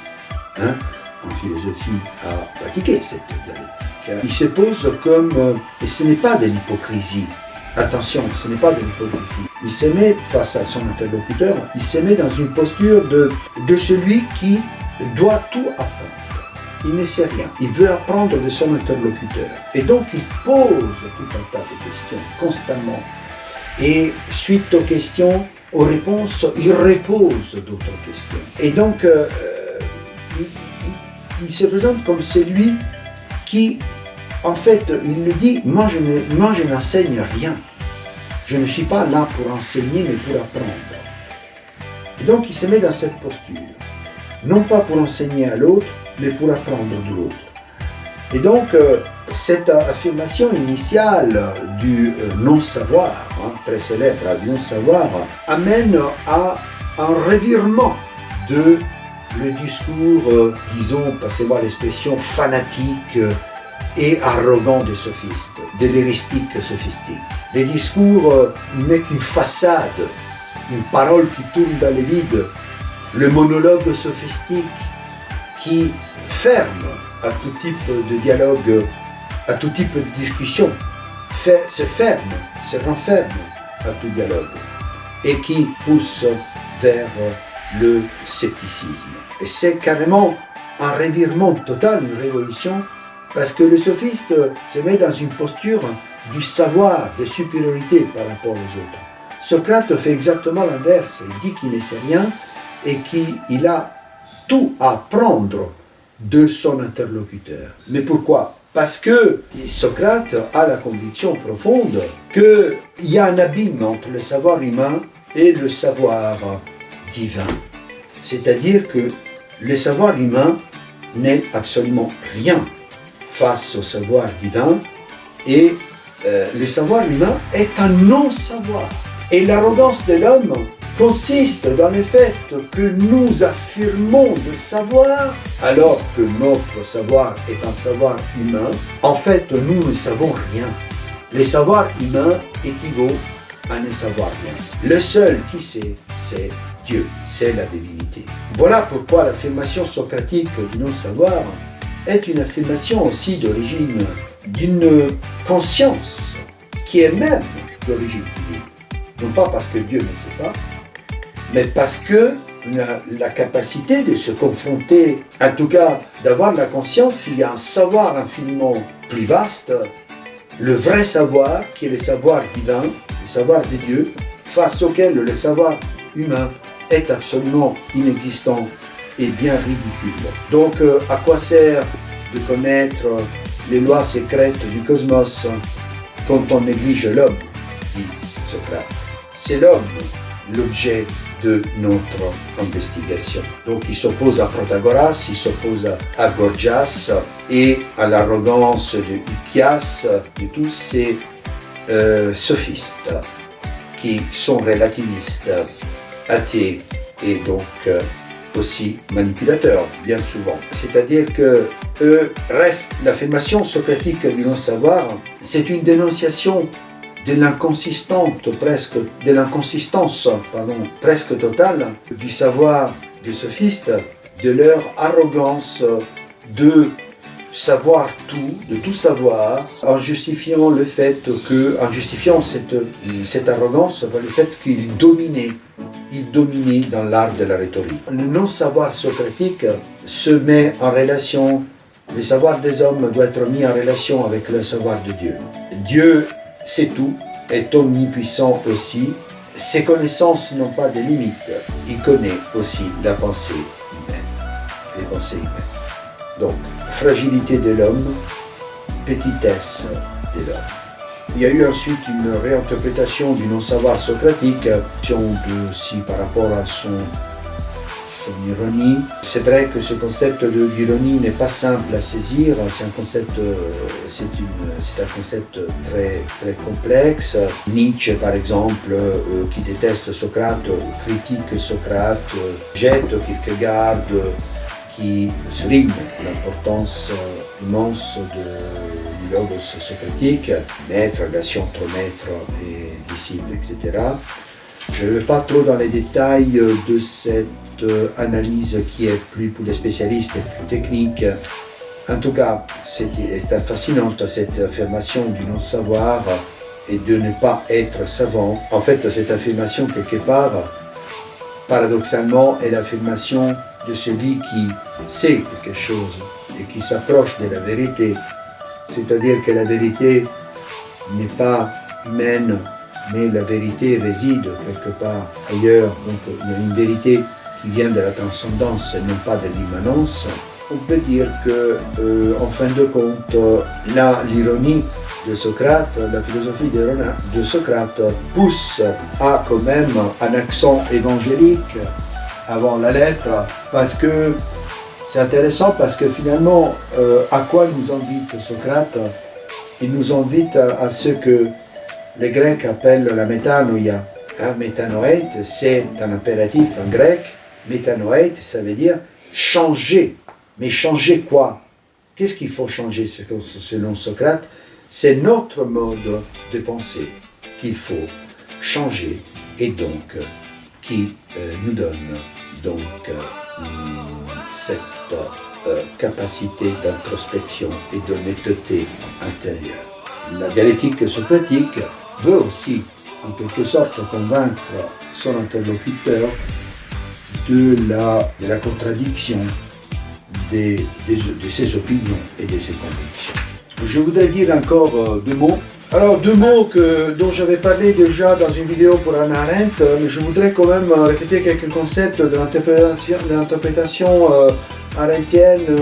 en philosophie à pratiquer cette dialectique. Il se pose comme, et ce n'est pas de l'hypocrisie, attention, ce n'est pas de l'hypocrisie. Il se met face à son interlocuteur, il se met dans une posture de celui qui doit tout apprendre. Il ne sait rien, il veut apprendre de son interlocuteur. Et donc il pose tout un tas de questions constamment. Et suite aux questions, aux réponses, il repose d'autres questions. Et donc il se présente comme celui qui, en fait, il nous dit, moi je n'enseigne rien. Je ne suis pas là pour enseigner, mais pour apprendre. Et donc il se met dans cette posture. Non pas pour enseigner à l'autre, mais pour apprendre de l'autre. Et donc cette affirmation initiale du non-savoir, très célèbre du non-savoir, amène à un revirement de le discours, disons, passez-moi l'expression, fanatique et arrogant des sophistes, de l'héristique sophistique. Les discours n'est qu'une façade, une parole qui tourne dans le vide, le monologue sophistique qui ferme à tout type de dialogue, à tout type de discussion, se renferme à tout dialogue et qui pousse vers le scepticisme. Et c'est carrément un revirement total, une révolution, parce que le sophiste se met dans une posture du savoir, de supériorité par rapport aux autres. Socrate fait exactement l'inverse, il dit qu'il ne sait rien et qu'il a tout à apprendre de son interlocuteur. Mais pourquoi ? Parce que Socrate a la conviction profonde qu'il y a un abîme entre le savoir humain et le savoir divin. C'est-à-dire que le savoir humain n'est absolument rien face au savoir divin, et le savoir humain est un non-savoir. Et l'arrogance de l'homme consiste dans le fait que nous affirmons le savoir, alors que notre savoir est un savoir humain. En fait, nous ne savons rien. Le savoir humain équivaut à ne savoir rien. Le seul qui sait, c'est Dieu, c'est la divinité. Voilà pourquoi l'affirmation socratique du non-savoir est une affirmation aussi d'origine d'une conscience qui est même d'origine divine. Non pas parce que Dieu ne sait pas, mais parce que la capacité de se confronter, en tout cas d'avoir la conscience qu'il y a un savoir infiniment plus vaste, le vrai savoir qui est le savoir divin, le savoir de Dieu, face auquel le savoir humain est absolument inexistant et bien ridicule. Donc à quoi sert de connaître les lois secrètes du cosmos quand on néglige l'homme, dit Socrate. C'est l'homme l'objet de notre investigation. Donc il s'oppose à Protagoras, il s'oppose à Gorgias et à l'arrogance de Hippias, de tous ces sophistes qui sont relativistes, athées et donc aussi manipulateurs, bien souvent. C'est-à-dire que l'affirmation socratique du non-savoir, c'est une dénonciation de l'inconsistance presque totale du savoir des sophistes, de leur arrogance de savoir tout, de tout savoir, en justifiant cette arrogance par le fait qu'ils dominaient dans l'art de la rhétorique. Le non-savoir socratique se met en relation, le savoir des hommes doit être mis en relation avec le savoir de Dieu. Dieu sait tout, est omnipuissant aussi. Ses connaissances n'ont pas de limites. Il connaît aussi la pensée humaine, les pensées humaines. Donc, fragilité de l'homme, petitesse de l'homme. Il y a eu ensuite une réinterprétation du non-savoir socratique, aussi par rapport à son ironie. C'est vrai que ce concept d'ironie n'est pas simple à saisir, c'est un concept très, très complexe. Nietzsche, par exemple, qui déteste Socrate, critique Socrate, jette Kierkegaard, qui souligne l'importance immense du logos socratique, maître, relation entre maître et disciple, etc. Je ne vais pas trop dans les détails de cette analyse qui est plus pour les spécialistes et plus technique. En tout cas, c'est fascinante cette affirmation du non-savoir et de ne pas être savant. En fait, cette affirmation, quelque part, paradoxalement, est l'affirmation de celui qui sait quelque chose et qui s'approche de la vérité. C'est-à-dire que la vérité n'est pas humaine, mais la vérité réside quelque part ailleurs. Donc il y a une vérité qui vient de la transcendance et non pas de l'immanence. On peut dire que, en fin de compte, l'ironie de Socrate, la philosophie de Socrate pousse à quand même un accent évangélique avant la lettre, parce que c'est intéressant, parce que finalement, à quoi nous invite Socrate? Il nous invite à ce que les Grecs appellent la métanoïa. Métanoeit, c'est un impératif en grec. Métanoeit, ça veut dire changer. Mais changer quoi? Qu'est-ce qu'il faut changer selon Socrate? C'est notre mode de pensée qu'il faut changer et donc qui nous donne donc cette capacité d'introspection et d'honnêteté intérieure. La dialectique socratique veut aussi en quelque sorte convaincre son interlocuteur de la contradiction de ses opinions et de ses convictions. Je voudrais dire encore deux mots. Alors deux mots dont j'avais parlé déjà dans une vidéo pour Hannah Arendt, mais je voudrais quand même répéter quelques concepts de l'interprétation arendtienne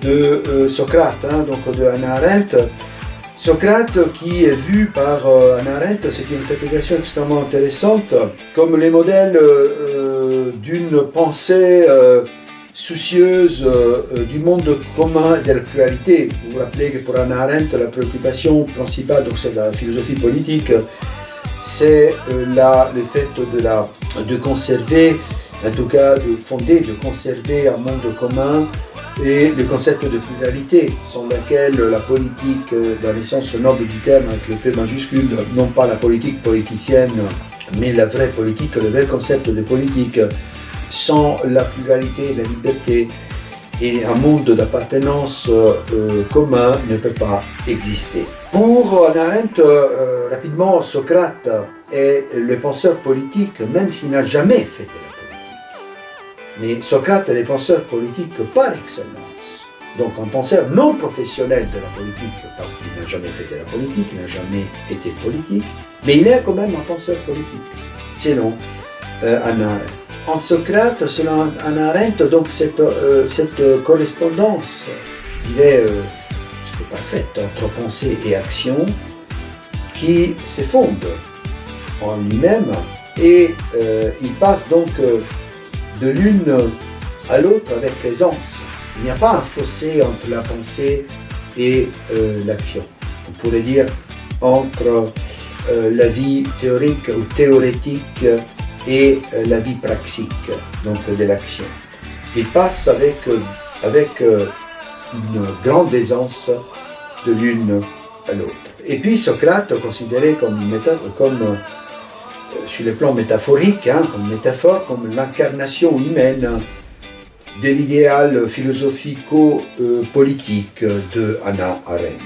de Socrate, donc de Hannah Arendt. Socrate, qui est vu par Hannah Arendt, c'est une interprétation extrêmement intéressante, comme les modèles d'une pensée soucieuse du monde commun et de la pluralité. Vous vous rappelez que pour Hannah Arendt, la préoccupation principale, donc c'est dans la philosophie politique, c'est le fait de conserver, en tout cas de conserver un monde commun et le concept de pluralité, sans laquelle la politique, dans le sens noble du terme, avec le P majuscule, non pas la politique politicienne, mais la vraie politique, le vrai concept de politique, sans la pluralité, la liberté et un monde d'appartenance commun ne peut pas exister. Pour Hannah Arendt, rapidement, Socrate est le penseur politique, même s'il n'a jamais fait de la politique. Mais Socrate est le penseur politique par excellence. Donc un penseur non professionnel de la politique, parce qu'il n'a jamais fait de la politique, il n'a jamais été politique, mais il est quand même un penseur politique, selon Hannah Arendt. En Socrate, selon Hannah Arendt, donc cette correspondance, je dirais, parfaite entre pensée et action, qui s'effondre en lui-même et il passe donc de l'une à l'autre avec aisance. Il n'y a pas un fossé entre la pensée et l'action. On pourrait dire entre la vie théorique ou théorétique et la vie praxique, donc de l'action. Il passe avec une grande aisance de l'une à l'autre. Et puis Socrate, considéré comme sur le plan métaphorique, comme métaphore, comme l'incarnation humaine de l'idéal philosophico-politique de Hannah Arendt.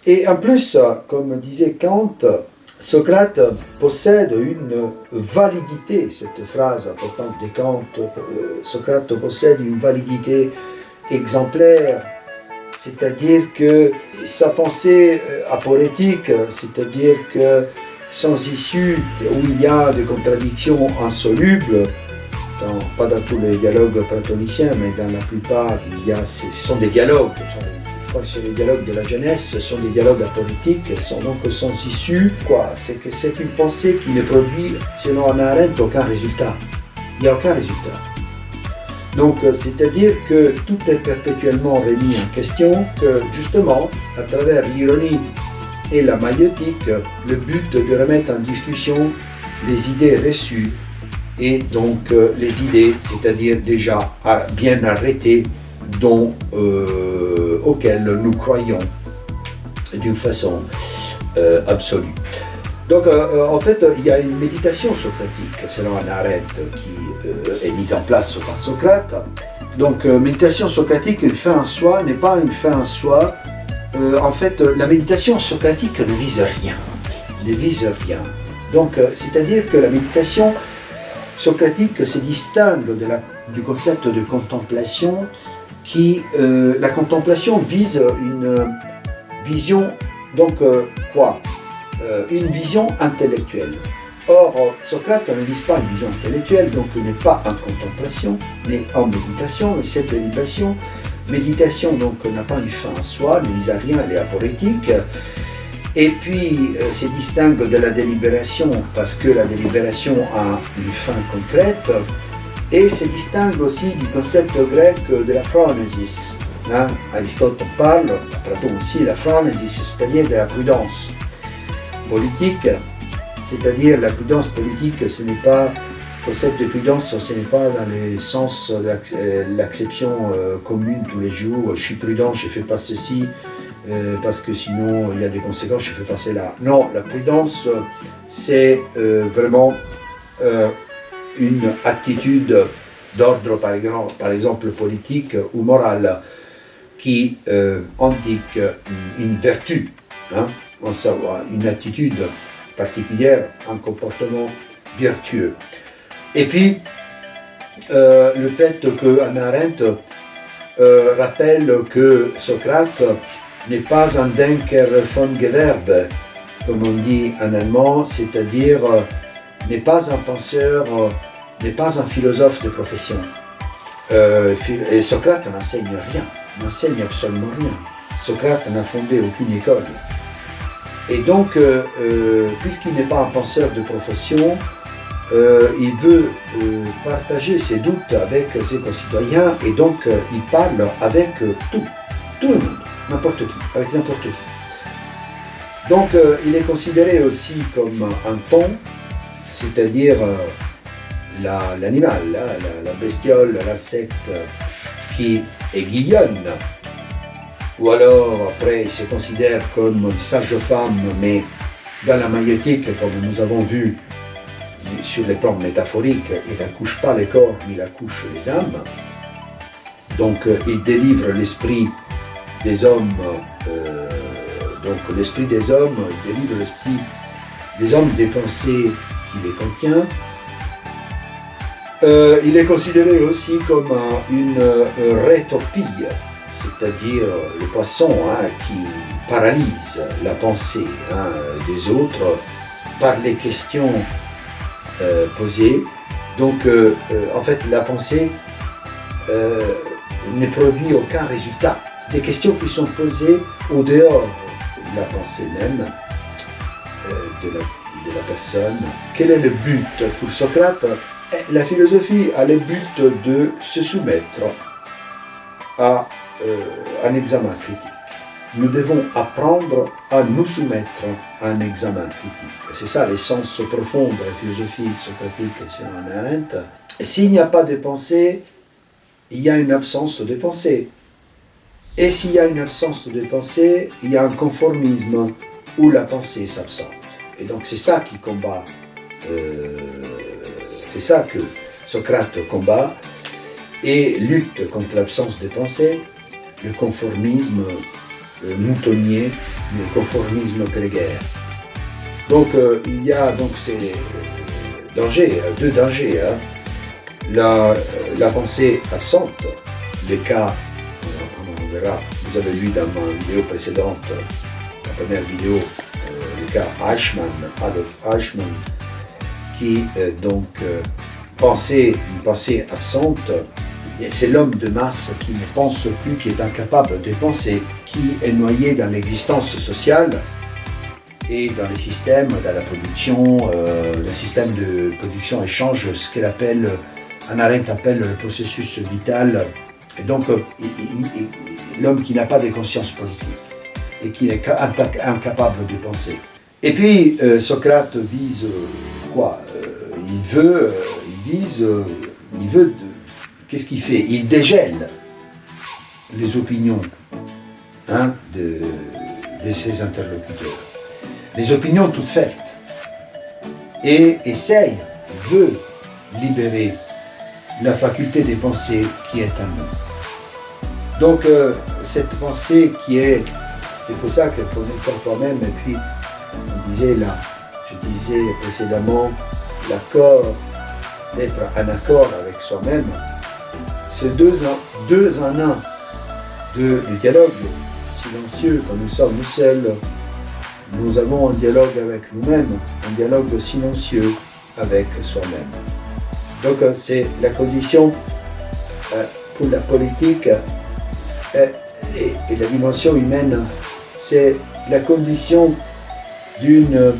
Et en plus, comme disait Kant, Socrate possède une validité, cette phrase importante de Kant, Socrate possède une validité exemplaire, c'est-à-dire que sa pensée aporétique, c'est-à-dire que sans issue, où il y a des contradictions insolubles, pas dans tous les dialogues platoniciens, mais dans la plupart, ce sont des dialogues, je crois que c'est les dialogues de la jeunesse, ce sont des dialogues aporétiques, elles sont donc sans issue. C'est que c'est une pensée qui ne produit, selon Hannah Arendt, aucun résultat. Il n'y a aucun résultat. Donc, c'est-à-dire que tout est perpétuellement remis en question, que justement, à travers l'ironie et la maïeutique, le but de remettre en discussion les idées reçues et donc les idées, c'est-à-dire déjà bien arrêtées, auxquelles nous croyons d'une façon absolue. Donc, en fait, il y a une méditation socratique, selon Hannah Arendt, qui est mise en place par Socrate. Donc, méditation socratique, une fin en soi, n'est pas une fin en soi. En fait, la méditation socratique ne vise rien. Donc, c'est-à-dire que la méditation socratique se distingue du concept de contemplation, la contemplation vise une vision, donc une vision intellectuelle. Or, Socrate ne vise pas une vision intellectuelle, donc il n'est pas en contemplation, mais en méditation, et cette méditation donc n'a pas une fin en soi, ne vise à rien, elle est aporétique, et puis se distingue de la délibération, parce que la délibération a une fin concrète, et se distingue aussi du concept grec de la phronesis. Aristote en parle, Platon aussi, la phronesis, c'est-à-dire de la prudence politique, c'est-à-dire la prudence politique, ce n'est pas, le concept de prudence, ce n'est pas dans le sens de l'acception commune tous les jours, je suis prudent, je ne fais pas ceci, parce que sinon il y a des conséquences, je ne fais pas cela. Non, la prudence, c'est vraiment une attitude d'ordre, par exemple politique ou moral, qui indique une vertu, en savoir, une attitude particulière, un comportement vertueux. Et puis, le fait que Hannah Arendt rappelle que Socrate n'est pas un Denker von Gewerbe, comme on dit en allemand, c'est-à-dire n'est pas un penseur, n'est pas un philosophe de profession. Et Socrate n'enseigne rien, n'enseigne absolument rien. Socrate n'a fondé aucune école. Et donc, puisqu'il n'est pas un penseur de profession, il veut partager ses doutes avec ses concitoyens et donc il parle avec tout le monde, n'importe qui, avec n'importe qui. Donc il est considéré aussi comme un ton, c'est-à-dire l'animal, la bestiole, l'insecte qui aiguillonne. Ou alors après il se considère comme une sage femme, mais dans la maïeutique, comme nous avons vu, sur les plans métaphoriques, il n'accouche pas les corps, mais il accouche les âmes. Donc il délivre l'esprit des hommes, donc l'esprit des hommes, il délivre l'esprit des hommes des pensées qui les contient. Il est considéré aussi comme une rétorpille, c'est-à-dire le poisson qui paralyse la pensée des autres par les questions posées. Donc en fait la pensée ne produit aucun résultat. Des questions qui sont posées au dehors de la pensée même de la personne. Quel est le but pour Socrate? La philosophie a le but de se soumettre à un examen critique. Nous devons apprendre à nous soumettre à un examen critique. C'est ça l'essence profonde de la philosophie socratique selon Hannah Arendt. S'il n'y a pas de pensée, il y a une absence de pensée. Et s'il y a une absence de pensée, il y a un conformisme où la pensée s'absente. Et donc c'est ça qui combat, c'est ça que Socrate combat et lutte contre l'absence de pensée, le conformisme moutonnier, le conformisme grégaire. Donc il y a donc ces dangers, deux dangers. La pensée absente, les cas, on verra, vous avez vu dans ma vidéo précédente, la première vidéo, le cas Adolf Eichmann, qui pensait une pensée absente. C'est l'homme de masse qui ne pense plus, qui est incapable de penser, qui est noyé dans l'existence sociale et dans les systèmes, dans la production, le système de production-échange, ce qu'elle appelle, Hannah Arendt appelle le processus vital. Et donc, l'homme qui n'a pas de conscience politique et qui est incapable de penser. Et puis, Socrate vise quoi? Qu'est-ce qu'il fait? Il dégèle les opinions de ses interlocuteurs. Les opinions toutes faites. Et essaye, veut libérer la faculté des pensées qui est en nous. Donc, cette pensée qui est... C'est pour ça que connaître toi-même, et puis, je disais précédemment, l'accord, d'être en accord avec soi-même, c'est deux en un de dialogue silencieux. Quand nous sommes seuls, nous avons un dialogue avec nous-mêmes, un dialogue silencieux avec soi-même. Donc c'est la condition pour la politique et la dimension humaine, c'est la condition d'une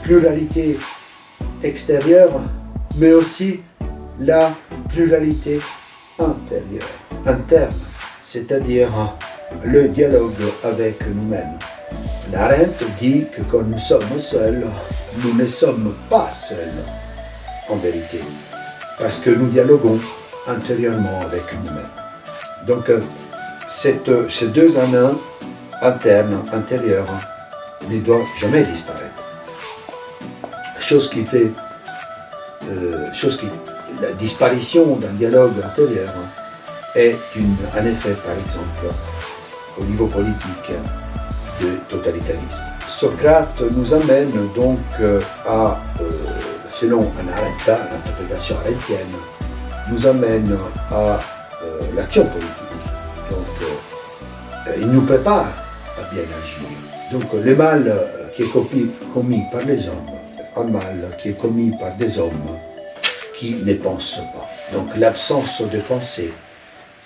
pluralité extérieure, mais aussi la pluralité intérieure, interne, c'est-à-dire le dialogue avec nous-mêmes. Arendt dit que quand nous sommes seuls, nous ne sommes pas seuls, en vérité, parce que nous dialoguons intérieurement avec nous-mêmes. Donc, ces deux en un, interne, intérieur, ne doivent jamais disparaître. La disparition d'un dialogue intérieur est en effet, par exemple, au niveau politique, de totalitarisme. Socrate nous amène donc à, selon Hannah Arendt, l'interprétation arendtienne, nous amène à l'action politique. Donc, il nous prépare à bien agir. Donc, le mal qui est commis par les hommes, un mal qui est commis par des hommes qui ne pensent pas. Donc, l'absence de pensée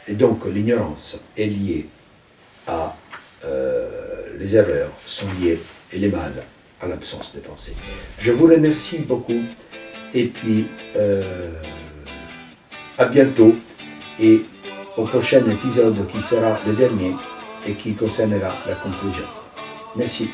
et donc l'ignorance est liée à les erreurs sont liées, et les mal, à l'absence de pensée. Je vous remercie beaucoup et puis à bientôt et au prochain épisode qui sera le dernier et qui concernera la conclusion. Merci.